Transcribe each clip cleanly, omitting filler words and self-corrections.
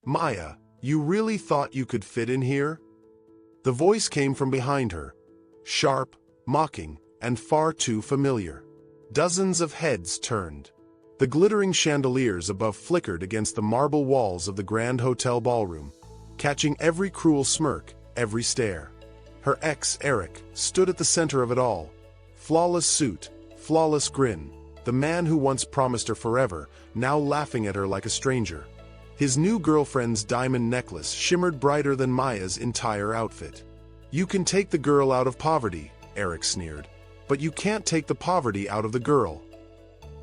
Maya, you really thought you could fit in here? The voice came from behind her, sharp, mocking, and far too familiar. Dozens of heads turned. The glittering chandeliers above flickered against the marble walls of the Grand Hotel ballroom, catching every cruel smirk, every stare. Her ex, Eric, stood at the center of it all. Flawless suit, flawless grin, the man who once promised her forever, now laughing at her like a stranger. His new girlfriend's diamond necklace shimmered brighter than Maya's entire outfit. "You can take the girl out of poverty," Eric sneered, "but you can't take the poverty out of the girl."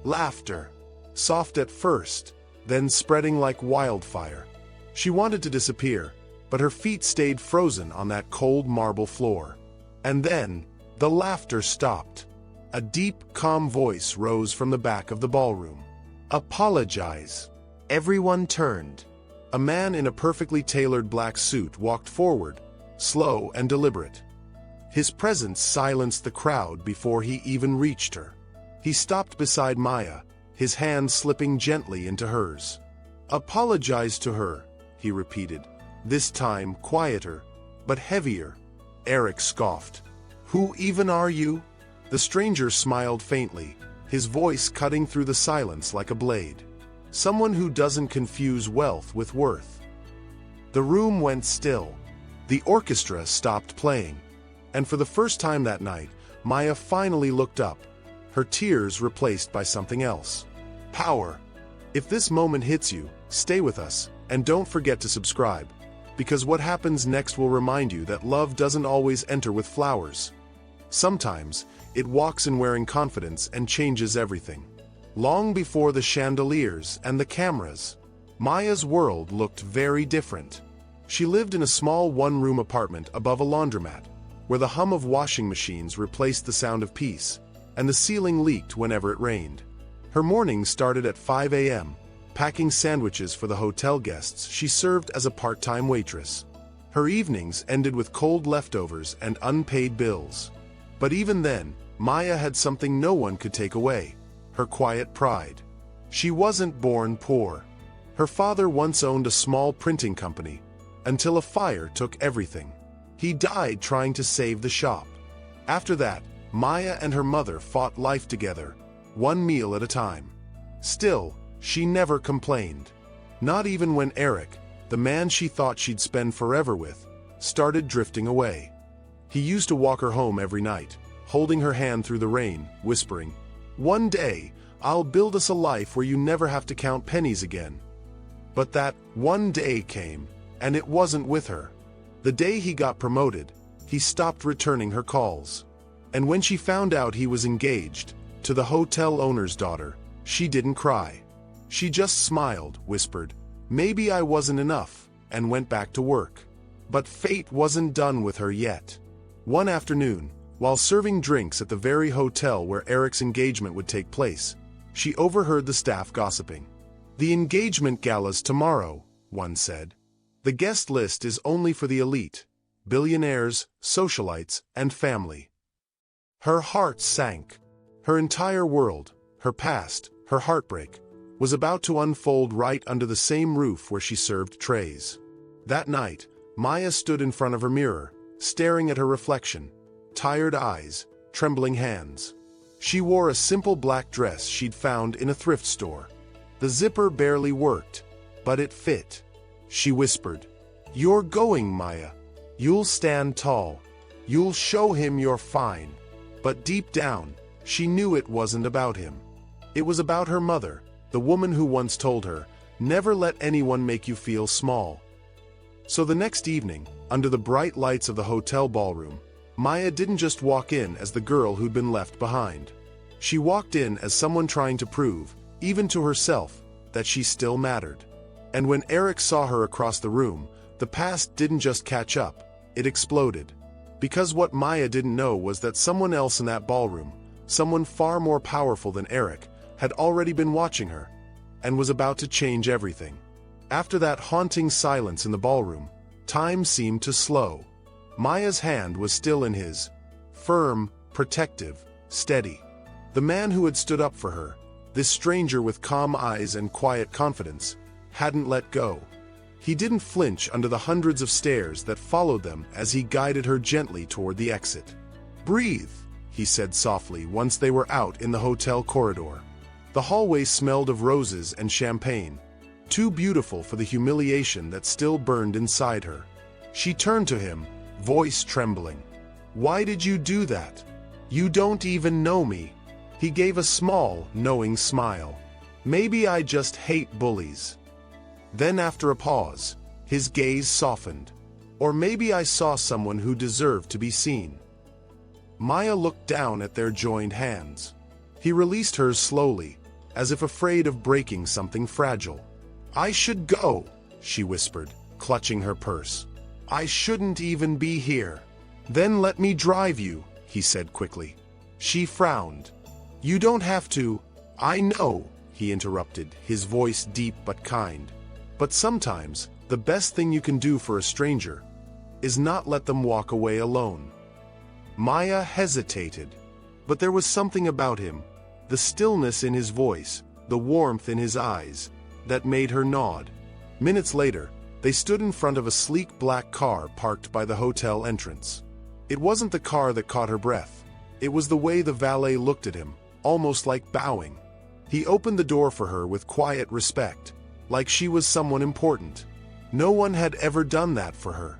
Laughter. Soft at first, then spreading like wildfire. She wanted to disappear, but her feet stayed frozen on that cold marble floor. And then, the laughter stopped. A deep, calm voice rose from the back of the ballroom. "Apologize." Everyone turned. A man in a perfectly tailored black suit walked forward, slow and deliberate. His presence silenced the crowd before he even reached her. He stopped beside Maya, his hand slipping gently into hers. "Apologize to her," he repeated, this time quieter, but heavier. Eric scoffed. "Who even are you?" The stranger smiled faintly, his voice cutting through the silence like a blade. "Someone who doesn't confuse wealth with worth." The room went still. The orchestra stopped playing. And for the first time that night, Maya finally looked up, her tears replaced by something else. Power. If this moment hits you, stay with us, and don't forget to subscribe, because what happens next will remind you that love doesn't always enter with flowers. Sometimes, it walks in wearing confidence and changes everything. Long before the chandeliers and the cameras, Maya's world looked very different. She lived in a small one-room apartment above a laundromat, where the hum of washing machines replaced the sound of peace, and the ceiling leaked whenever it rained. Her mornings started at 5 a.m., packing sandwiches for the hotel guests she served as a part-time waitress. Her evenings ended with cold leftovers and unpaid bills. But even then, Maya had something no one could take away: her quiet pride. She wasn't born poor. Her father once owned a small printing company, until a fire took everything. He died trying to save the shop. After that, Maya and her mother fought life together, one meal at a time. Still, she never complained. Not even when Eric, the man she thought she'd spend forever with, started drifting away. He used to walk her home every night, holding her hand through the rain, whispering, "One day, I'll build us a life where you never have to count pennies again." But that one day came, and it wasn't with her. The day he got promoted, he stopped returning her calls. And when she found out he was engaged to the hotel owner's daughter, she didn't cry. She just smiled, whispered, "Maybe I wasn't enough," and went back to work. But fate wasn't done with her yet. One afternoon, while serving drinks at the very hotel where Eric's engagement would take place, she overheard the staff gossiping. "The engagement gala's tomorrow," one said. "The guest list is only for the elite, billionaires, socialites, and family." Her heart sank. Her entire world, her past, her heartbreak, was about to unfold right under the same roof where she served trays. That night, Maya stood in front of her mirror, staring at her reflection, tired eyes, trembling hands. She wore a simple black dress she'd found in a thrift store. The zipper barely worked, but it fit. She whispered, "You're going, Maya. You'll stand tall. You'll show him you're fine." But deep down, she knew it wasn't about him. It was about her mother, the woman who once told her, "Never let anyone make you feel small." So the next evening, under the bright lights of the hotel ballroom, Maya didn't just walk in as the girl who'd been left behind. She walked in as someone trying to prove, even to herself, that she still mattered. And when Eric saw her across the room, the past didn't just catch up, it exploded. Because what Maya didn't know was that someone else in that ballroom, someone far more powerful than Eric, had already been watching her, and was about to change everything. After that haunting silence in the ballroom, time seemed to slow. Maya's hand was still in his, firm, protective, steady. The man who had stood up for her, this stranger with calm eyes and quiet confidence, hadn't let go. He didn't flinch under the hundreds of stares that followed them as he guided her gently toward the exit. "Breathe," he said softly once they were out in the hotel corridor. The hallway smelled of roses and champagne, too beautiful for the humiliation that still burned inside her. She turned to him, voice trembling. "Why did you do that? You don't even know me." He gave a small, knowing smile. "Maybe I just hate bullies." Then after a pause, his gaze softened. "Or maybe I saw someone who deserved to be seen." Maya looked down at their joined hands. He released hers slowly, as if afraid of breaking something fragile. "I should go," she whispered, clutching her purse. "I shouldn't even be here." "Then let me drive you," he said quickly. She frowned. "You don't have to." "I know," he interrupted, his voice deep but kind. "But sometimes, the best thing you can do for a stranger is not let them walk away alone." Maya hesitated, but there was something about him, the stillness in his voice, the warmth in his eyes, that made her nod. Minutes later, they stood in front of a sleek black car parked by the hotel entrance. It wasn't the car that caught her breath. It was the way the valet looked at him, almost like bowing. He opened the door for her with quiet respect, like she was someone important. No one had ever done that for her.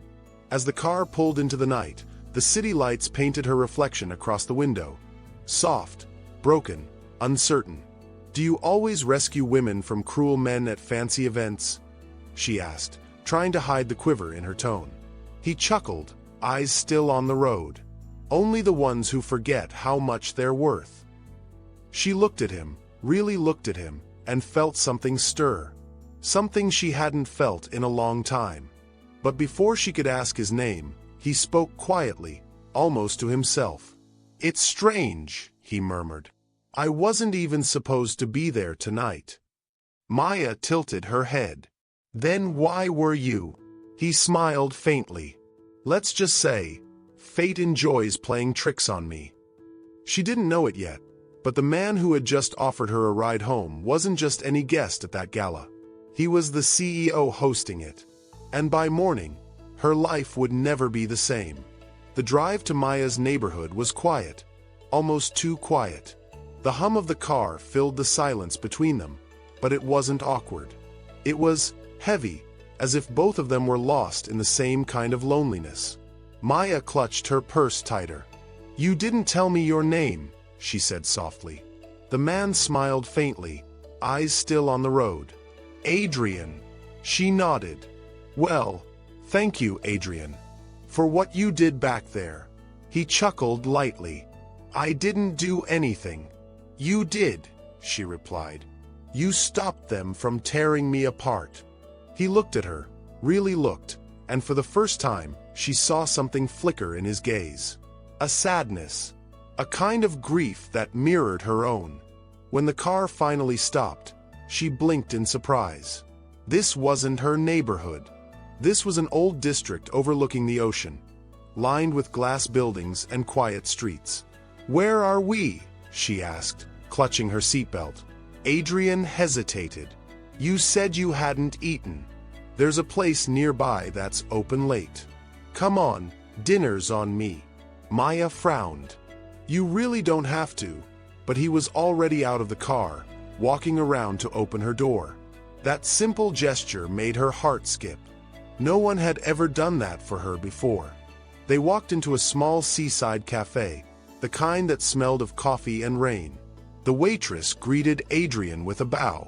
As the car pulled into the night, the city lights painted her reflection across the window. Soft, broken, uncertain. "Do you always rescue women from cruel men at fancy events?" she asked, trying to hide the quiver in her tone. He chuckled, eyes still on the road. "Only the ones who forget how much they're worth." She looked at him, really looked at him, and felt something stir. Something she hadn't felt in a long time. But before she could ask his name, he spoke quietly, almost to himself. "It's strange," he murmured. "I wasn't even supposed to be there tonight." Maya tilted her head. "Then why were you?" He smiled faintly. "Let's just say, fate enjoys playing tricks on me." She didn't know it yet, but the man who had just offered her a ride home wasn't just any guest at that gala. He was the CEO hosting it. And by morning, her life would never be the same. The drive to Maya's neighborhood was quiet, almost too quiet. The hum of the car filled the silence between them, but it wasn't awkward. It was heavy, as if both of them were lost in the same kind of loneliness. Maya clutched her purse tighter. "You didn't tell me your name," she said softly. The man smiled faintly, eyes still on the road. "Adrian." She nodded. "Well, thank you, Adrian, for what you did back there." He chuckled lightly. "I didn't do anything." "You did," she replied. "You stopped them from tearing me apart." He looked at her, really looked, and for the first time, she saw something flicker in his gaze. A sadness, a kind of grief that mirrored her own. When the car finally stopped, she blinked in surprise. This wasn't her neighborhood. This was an old district overlooking the ocean, lined with glass buildings and quiet streets. "Where are we?" she asked, clutching her seatbelt. Adrian hesitated. "You said you hadn't eaten. There's a place nearby that's open late. Come on, dinner's on me." Maya frowned. "You really don't have to," but he was already out of the car, walking around to open her door. That simple gesture made her heart skip. No one had ever done that for her before. They walked into a small seaside cafe, the kind that smelled of coffee and rain. The waitress greeted Adrian with a bow.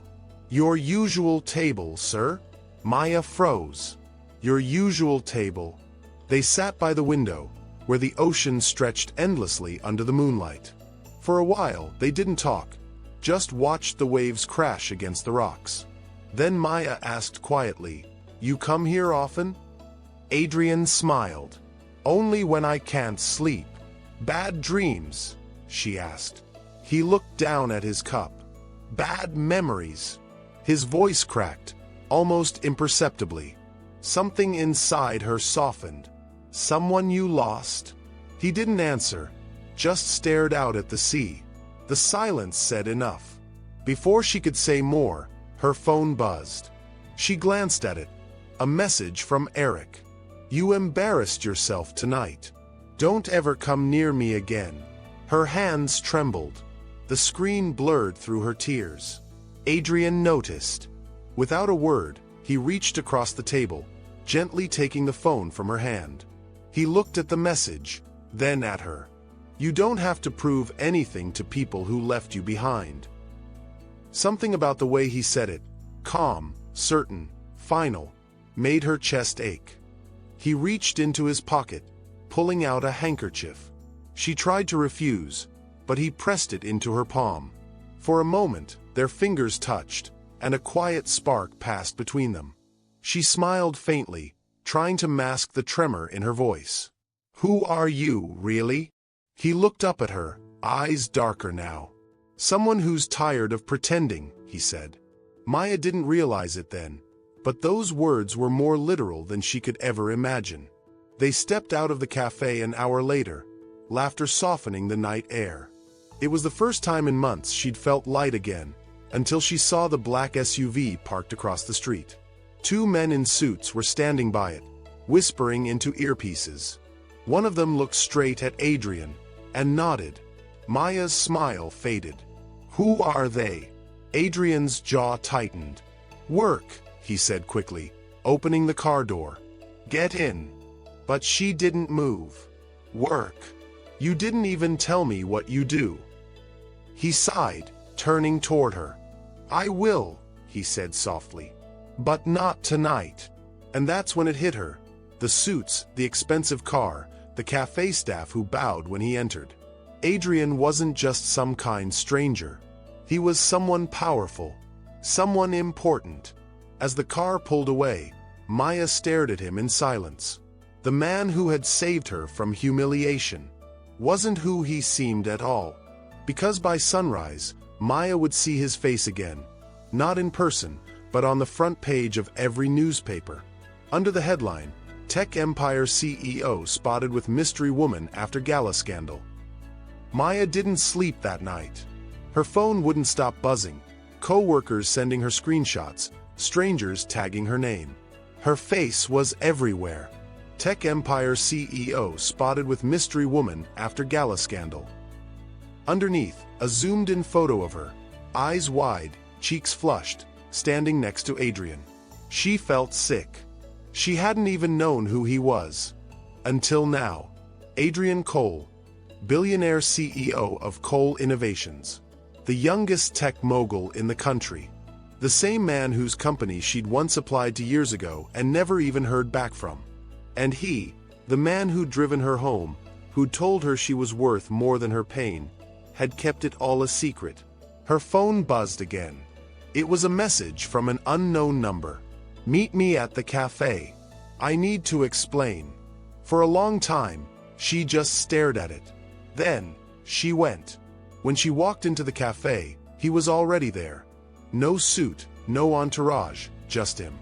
"Your usual table, sir?" Maya froze. Your usual table. They sat by the window, where the ocean stretched endlessly under the moonlight. For a while, they didn't talk, just watched the waves crash against the rocks. Then Maya asked quietly, "You come here often?" Adrian smiled. "Only when I can't sleep." "Bad dreams?" she asked. He looked down at his cup. "Bad memories?" His voice cracked, almost imperceptibly. Something inside her softened. "Someone you lost?" He didn't answer, just stared out at the sea. The silence said enough. Before she could say more, her phone buzzed. She glanced at it, A message from Eric. You embarrassed yourself tonight. Don't ever come near me again. Her hands trembled. The screen blurred through her tears. Adrian noticed. Without a word, he reached across the table, gently taking the phone from her hand. He looked at the message, then at her. You don't have to prove anything to people who left you behind. Something about the way he said it, calm, certain, final, made her chest ache. He reached into his pocket, pulling out a handkerchief. She tried to refuse, but he pressed it into her palm. For a moment, their fingers touched, and a quiet spark passed between them. She smiled faintly, trying to mask the tremor in her voice. Who are you, really? He looked up at her, eyes darker now. Someone who's tired of pretending, he said. Maya didn't realize it then, but those words were more literal than she could ever imagine. They stepped out of the cafe an hour later, laughter softening the night air. It was the first time in months she'd felt light again, until she saw the black SUV parked across the street. Two men in suits were standing by it, whispering into earpieces. One of them looked straight at Adrian, and nodded. Maya's smile faded. Who are they? Adrian's jaw tightened. Work, he said quickly, opening the car door. Get in. But she didn't move. Work. You didn't even tell me what you do. He sighed, turning toward her. I will, he said softly. But not tonight. And that's when it hit her. The suits, the expensive car, the cafe staff who bowed when he entered. Adrian wasn't just some kind stranger. He was someone powerful, someone important. As the car pulled away, Maya stared at him in silence. The man who had saved her from humiliation wasn't who he seemed at all. Because by sunrise, Maya would see his face again, not in person, but on the front page of every newspaper. Under the headline, Tech Empire CEO spotted with mystery woman after gala scandal. Maya didn't sleep that night. Her phone wouldn't stop buzzing, co-workers sending her screenshots, strangers tagging her name. Her face was everywhere. Tech Empire CEO spotted with mystery woman after gala scandal. Underneath, a zoomed-in photo of her, eyes wide, cheeks flushed, standing next to Adrian. She felt sick. She hadn't even known who he was. Until now. Adrian Cole, billionaire CEO of Cole Innovations. The youngest tech mogul in the country. The same man whose company she'd once applied to years ago and never even heard back from. And he, the man who'd driven her home, who'd told her she was worth more than her pain, had kept it all a secret. Her phone buzzed again. It was a message from an unknown number. Meet me at the cafe. I need to explain. For a long time, she just stared at it. Then, she went. When she walked into the cafe, he was already there. No suit, no entourage, just him.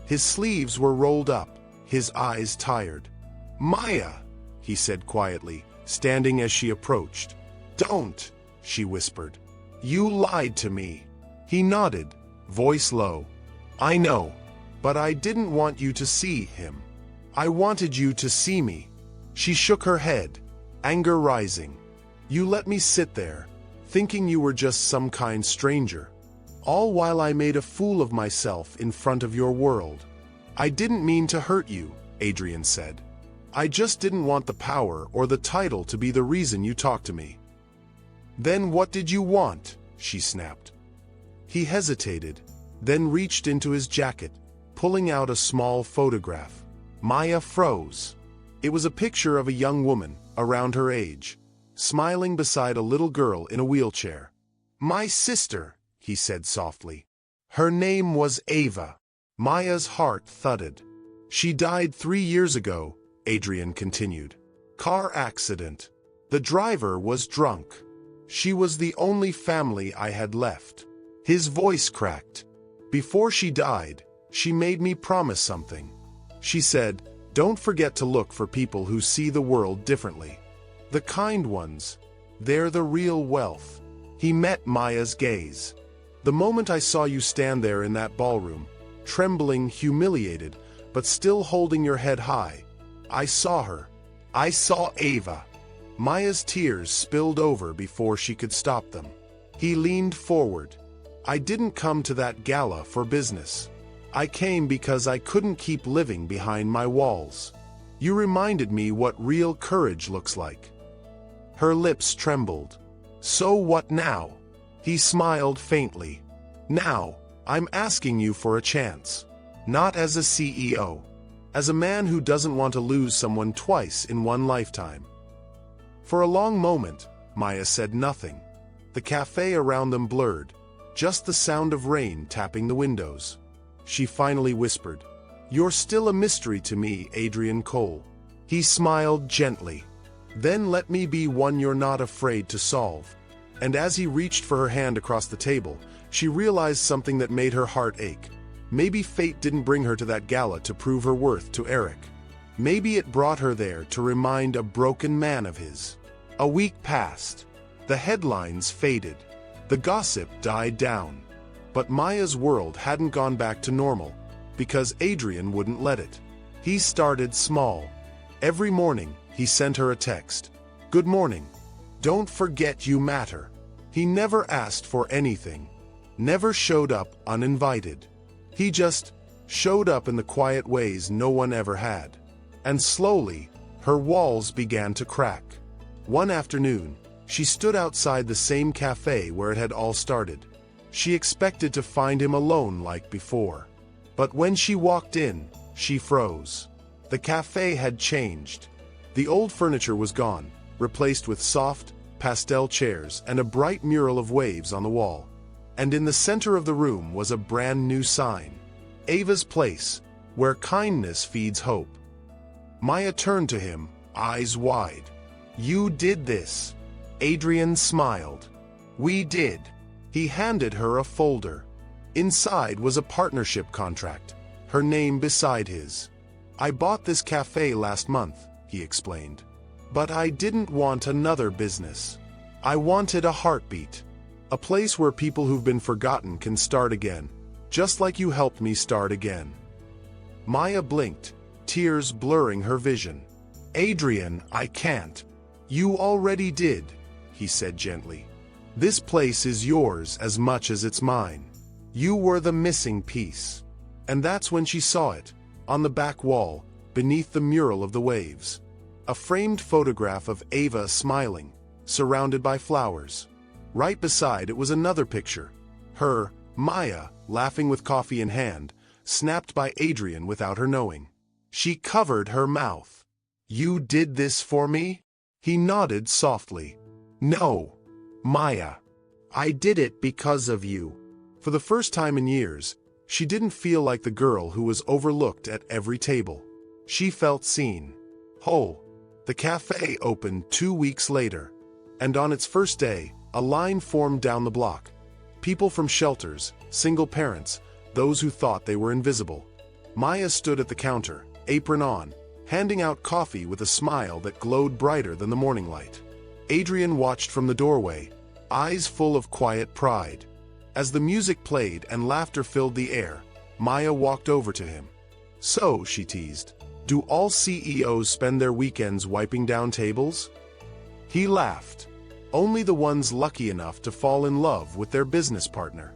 His sleeves were rolled up, his eyes tired. Maya, he said quietly, standing as she approached. Don't, she whispered. You lied to me. He nodded, voice low. I know, but I didn't want you to see him. I wanted you to see me. She shook her head, anger rising. You let me sit there, thinking you were just some kind stranger. All while I made a fool of myself in front of your world. I didn't mean to hurt you, Adrian said. I just didn't want the power or the title to be the reason you talked to me. Then what did you want? She snapped. He hesitated, then reached into his jacket, pulling out a small photograph. Maya froze. It was a picture of a young woman, around her age, smiling beside a little girl in a wheelchair. My sister, he said softly. Her name was Ava. Maya's heart thudded. She died 3 years ago, Adrian continued. Car accident. The driver was drunk. She was the only family I had left. His voice cracked. Before she died, she made me promise something. She said, don't forget to look for people who see the world differently. The kind ones. They're the real wealth. He met Maya's gaze. The moment I saw you stand there in that ballroom, trembling, humiliated, but still holding your head high. I saw her. I saw Ava. Maya's tears spilled over before she could stop them. He leaned forward. I didn't come to that gala for business. I came because I couldn't keep living behind my walls. You reminded me what real courage looks like. Her lips trembled. So what now? He smiled faintly. Now, I'm asking you for a chance. Not as a CEO. As a man who doesn't want to lose someone twice in one lifetime. For a long moment, Maya said nothing. The cafe around them blurred, just the sound of rain tapping the windows. She finally whispered, "You're still a mystery to me, Adrian Cole." He smiled gently. "Then let me be one you're not afraid to solve." And as he reached for her hand across the table, she realized something that made her heart ache. Maybe fate didn't bring her to that gala to prove her worth to Eric. Maybe it brought her there to remind a broken man of his. A week passed. The headlines faded. The gossip died down. But Maya's world hadn't gone back to normal, because Adrian wouldn't let it. He started small. Every morning, he sent her a text. "Good morning. Don't forget you matter." He never asked for anything. Never showed up uninvited. He just showed up in the quiet ways no one ever had. And slowly, her walls began to crack. One afternoon, she stood outside the same cafe where it had all started. She expected to find him alone like before. But when she walked in, she froze. The cafe had changed. The old furniture was gone, replaced with soft, pastel chairs and a bright mural of waves on the wall. And in the center of the room was a brand new sign. Ava's Place, where kindness feeds hope. Maya turned to him, eyes wide. "You did this." Adrian smiled. "We did." He handed her a folder. Inside was a partnership contract, her name beside his. "I bought this cafe last month," he explained. "But I didn't want another business. I wanted a heartbeat. A place where people who've been forgotten can start again, just like you helped me start again." Maya blinked, tears blurring her vision. "Adrian, I can't." "You already did," he said gently. "This place is yours as much as it's mine. You were the missing piece." And that's when she saw it, on the back wall, beneath the mural of the waves. A framed photograph of Ava smiling, surrounded by flowers. Right beside it was another picture. Her, Maya, laughing with coffee in hand, snapped by Adrian without her knowing. She covered her mouth. "You did this for me?" He nodded softly. "No, Maya. I did it because of you." For the first time in years, she didn't feel like the girl who was overlooked at every table. She felt seen. Whole. The cafe opened 2 weeks later, and on its first day, a line formed down the block. People from shelters, single parents, those who thought they were invisible. Maya stood at the counter, apron on, handing out coffee with a smile that glowed brighter than the morning light. Adrian watched from the doorway, eyes full of quiet pride. As the music played and laughter filled the air, Maya walked over to him. "So," she teased, "do all CEOs spend their weekends wiping down tables?" He laughed. "Only the ones lucky enough to fall in love with their business partner."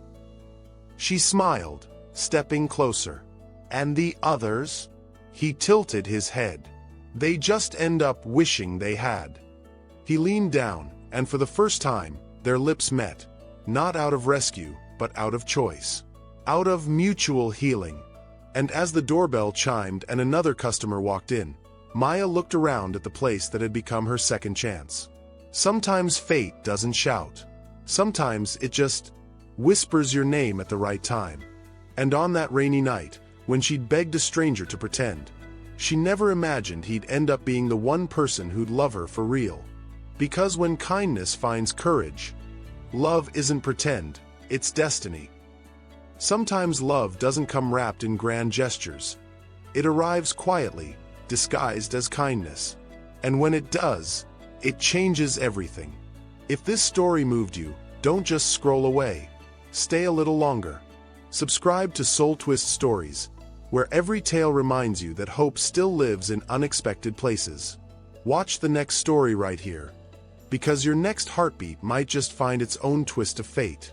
She smiled, stepping closer. "And the others?" He tilted his head. "They just end up wishing they had." He leaned down, and for the first time, their lips met, not out of rescue, but out of choice. Out of mutual healing. And as the doorbell chimed and another customer walked in, Maya looked around at the place that had become her second chance. Sometimes fate doesn't shout. Sometimes it just whispers your name at the right time. And on that rainy night, when she'd begged a stranger to pretend, she never imagined he'd end up being the one person who'd love her for real. Because when kindness finds courage, love isn't pretend, it's destiny. Sometimes love doesn't come wrapped in grand gestures. It arrives quietly, disguised as kindness. And when it does, it changes everything. If this story moved you, don't just scroll away. Stay a little longer. Subscribe to SoulTwist Stories, where every tale reminds you that hope still lives in unexpected places. Watch the next story right here, because your next heartbeat might just find its own twist of fate.